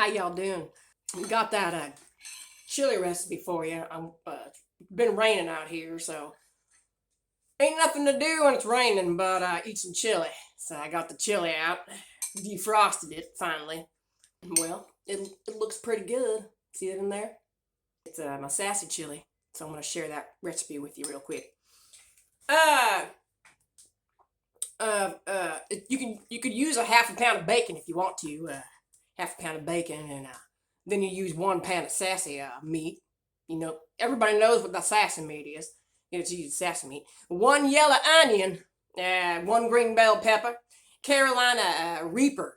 How y'all doing? Got that chili recipe for you. I'm been raining out here, so ain't nothing to do when it's raining but eat some chili. So I got the chili out, defrosted it finally. Well, it looks pretty good. See it in there? It's my sassy chili, so I'm gonna share that recipe with you real quick. You could use a half a pound of bacon if you want to. Half a pound of bacon, and then you use 1 pound of sassy meat. You know, everybody knows what the sassy meat is. It's used sassy meat. 1 yellow onion, 1 green bell pepper, Carolina Reaper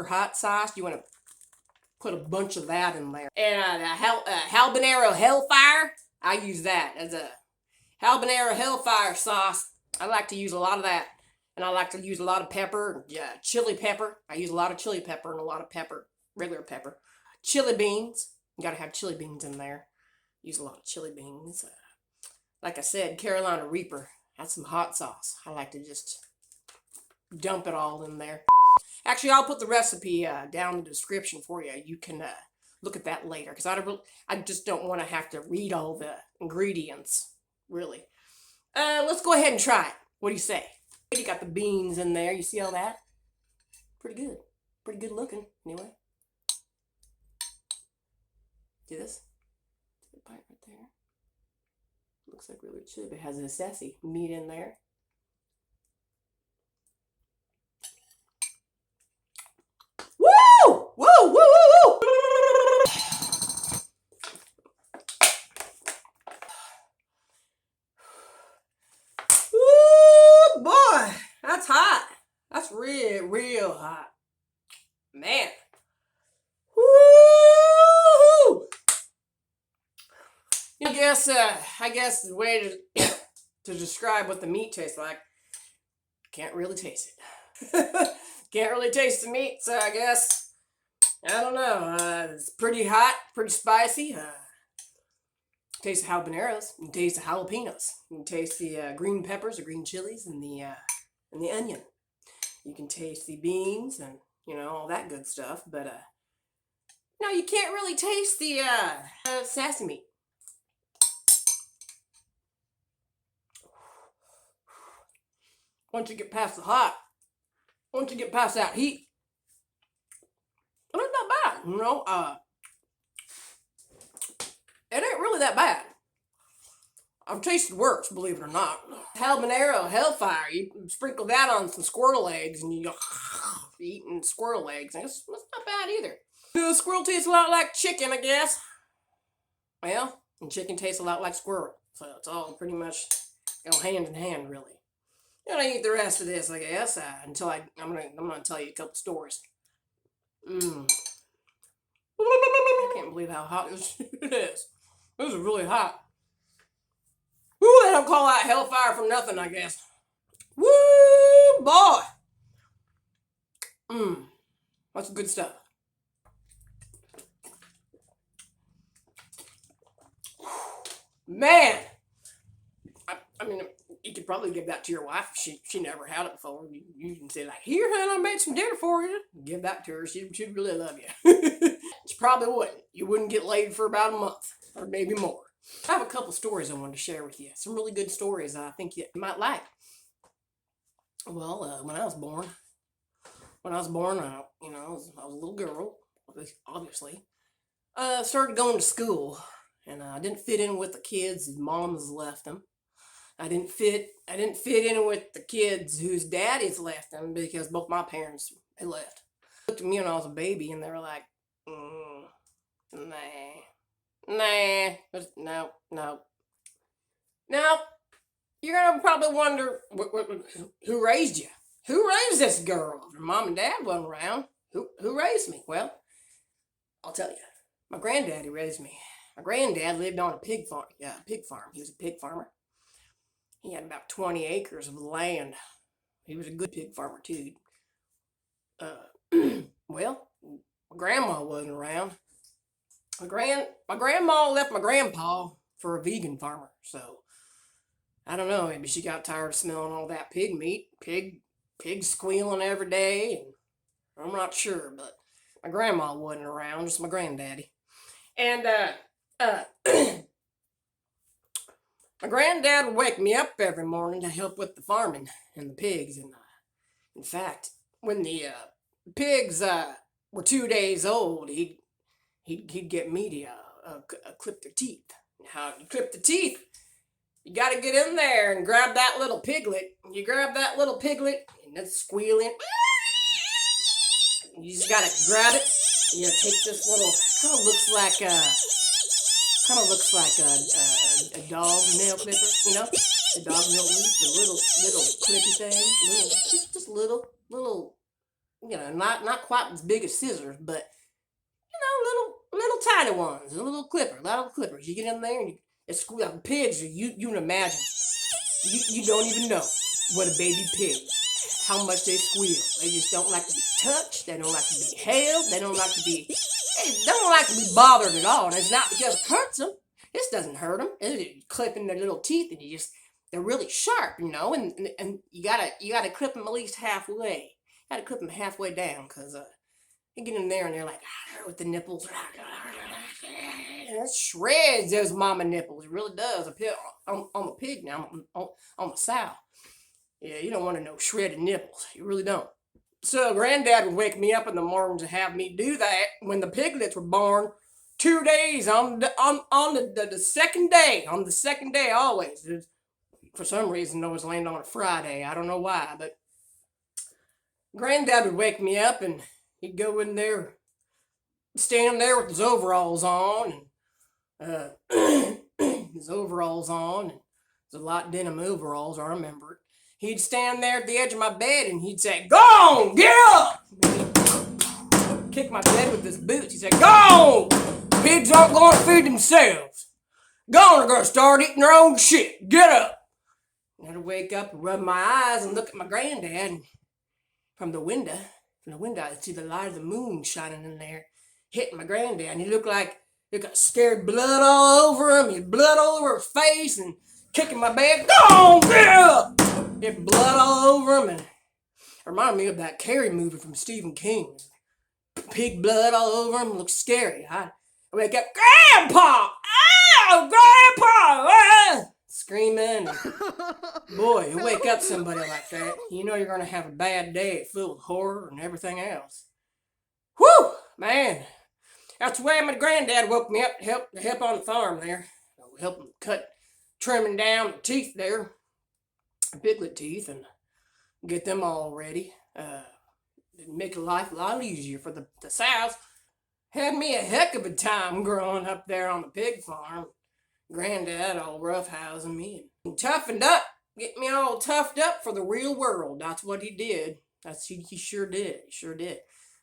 hot sauce. You want to put a bunch of that in there, and Habanero Hellfire. I use that as a Habanero Hellfire sauce. I like to use a lot of that. And I like to use a lot of pepper, chili pepper. I use a lot of chili pepper and a lot of pepper, regular pepper. Chili beans. You gotta have chili beans in there. Use a lot of chili beans. Like I said, Carolina Reaper. That's some hot sauce. I like to just dump it all in there. Actually, I'll put the recipe down in the description for you. You can look at that later. Because I just don't want to have to read all the ingredients, really. Let's go ahead and try it. What do you say? You got the beans in there. You see all that? Pretty good. Pretty good looking, anyway. See this? Good bite right there. Looks like really chili, but it has a sassy meat in there. Woo! Woo! Woo! Woo! Woo! Woo, boy! That's hot. That's real hot. Man. Woo! I guess the way to describe what the meat tastes like, can't really taste it. Can't really taste the meat, so I guess, I don't know. It's pretty hot, pretty spicy. Taste the habaneros. You can taste the jalapenos. You can taste the green peppers, the green chilies, and the onion. You can taste the beans and all that good stuff. But no, you can't really taste the sassy meat. Once you get past the hot, once you get past that heat, it's not bad. It ain't really that bad. I've tasted worse, believe it or not. Habanero Hellfire, you sprinkle that on some squirrel eggs and you're eating squirrel eggs. It's not bad either. The squirrel tastes a lot like chicken, I guess. Well, and chicken tastes a lot like squirrel. So it's all pretty much go hand in hand, really. And I eat the rest of this, I guess, until I'm gonna tell you a couple stories. I can't believe how hot it is. This is really hot. Woo, they don't call that Hellfire for nothing, I guess. Woo, boy. That's good stuff. Man. I mean, you could probably give that to your wife. She never had it before. You can say like, "Here, hon, I made some dinner for you." Give that to her. She'd really love you. She probably wouldn't. You wouldn't get laid for about a month, or maybe more. I have a couple stories I wanted to share with you. Some really good stories I think you might like. Well, when I was born, I was a little girl, obviously. Started going to school, and I didn't fit in with the kids whose moms left them. I didn't fit in with the kids whose daddies left them because both my parents had left. They looked at me when I was a baby, and they were like, no. You're gonna probably wonder who raised you. Who raised this girl? If your mom and dad wasn't around, who raised me? Well, I'll tell you. My granddaddy raised me. My granddad lived on a pig farm. Yeah, a pig farm. He was a pig farmer. He had about 20 acres of land. He was a good pig farmer too. Well, my grandma wasn't around. My grandma left my grandpa for a vegan farmer, so I don't know, maybe she got tired of smelling all that pig meat, pig squealing every day, and I'm not sure, but My grandma wasn't around, just my granddaddy. And my granddad would wake me up every morning to help with the farming and the pigs. And in fact, when the pigs were 2 days old, he'd get me to clip their teeth. How you clip the teeth? You gotta get in there and grab that little piglet. You grab that little piglet and it's squealing. You just gotta grab it. You gotta take this little, kind of looks like a dog nail clipper, you know? The dog nail clipper, the little clippy thing, just little, you know, not quite as big as scissors, but you know, little tiny ones, little clippers. You get in there and it's squeal. Pigs, you can imagine. You don't even know what a baby pig, how much they squeal. They just don't like to be touched. They don't like to be held. They don't like to be bothered at all. And it's not because it hurts them. This doesn't hurt them. It's clipping their little teeth, and they're really sharp, you know. And you gotta clip them at least halfway. You gotta clip them halfway down, cause you get in there and they're like with the nipples. And it shreds those mama nipples. It really does. On a pig now, on the sow. Yeah, you don't want to know shredded nipples. You really don't. So Granddad would wake me up in the morning to have me do that when the piglets were born. 2 days on the second day. On the second day always. For some reason, it always landed on a Friday. I don't know why, but Granddad would wake me up and he'd go in there, stand there with his overalls on, and his overalls on, and there's a lot of denim overalls, I remember it. He'd stand there at the edge of my bed and he'd say, "Go on, get up!" He'd kick my bed with his boots. He'd say, "Go on! Pigs aren't going to feed themselves. Go on, they're going to start eating their own shit. Get up!" And I'd wake up and rub my eyes and look at my granddad, and from the window, I'd see the light of the moon shining in there, hitting my granddad, and he looked like he got scared blood all over him. He had blood all over his face and kicking my bed. "Go on, get up!" He had blood all over him, and it reminded me of that Carrie movie from Stephen King. Pig blood all over him. Looked scary. I wake up, "Grandpa! Oh, Grandpa!" Screaming. Boy, you wake up somebody like that, you know you're going to have a bad day full of horror and everything else. Whew, man. That's the way my granddad woke me up to help on the farm there. Help him trimming down the teeth there, piglet teeth, and get them all ready. Make life a lot easier for the sows. Had me a heck of a time growing up there on the pig farm. Granddad all roughhousing me and toughened up, get me all toughed up for the real world. That's what he did. He sure did. He sure did.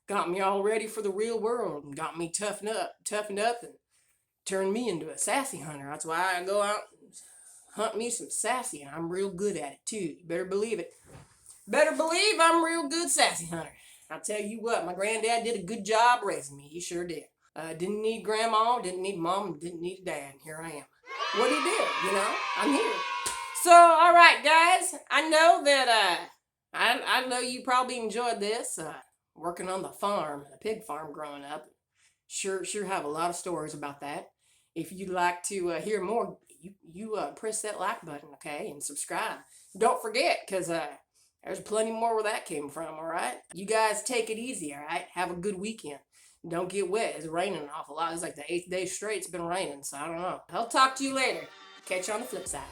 Got me all ready for the real world and got me toughened up and turned me into a sassy hunter. That's why I go out and hunt me some sassy, and I'm real good at it too. You better believe it. Better believe I'm a real good sassy hunter. I'll tell you what, my granddad did a good job raising me. He sure did. Didn't need grandma, didn't need mom, didn't need dad. And here I am. What he did, you know, I'm here. So, all right, guys, I know that I know you probably enjoyed this. Working on the farm, the pig farm growing up. Sure have a lot of stories about that. If you'd like to hear more, you press that like button, okay, and subscribe. Don't forget, because there's plenty more where that came from, all right? You guys take it easy, all right? Have a good weekend. Don't get wet. It's raining an awful lot. It's like the 8th day straight it's been raining, so I don't know. I'll talk to you later. Catch you on the flip side.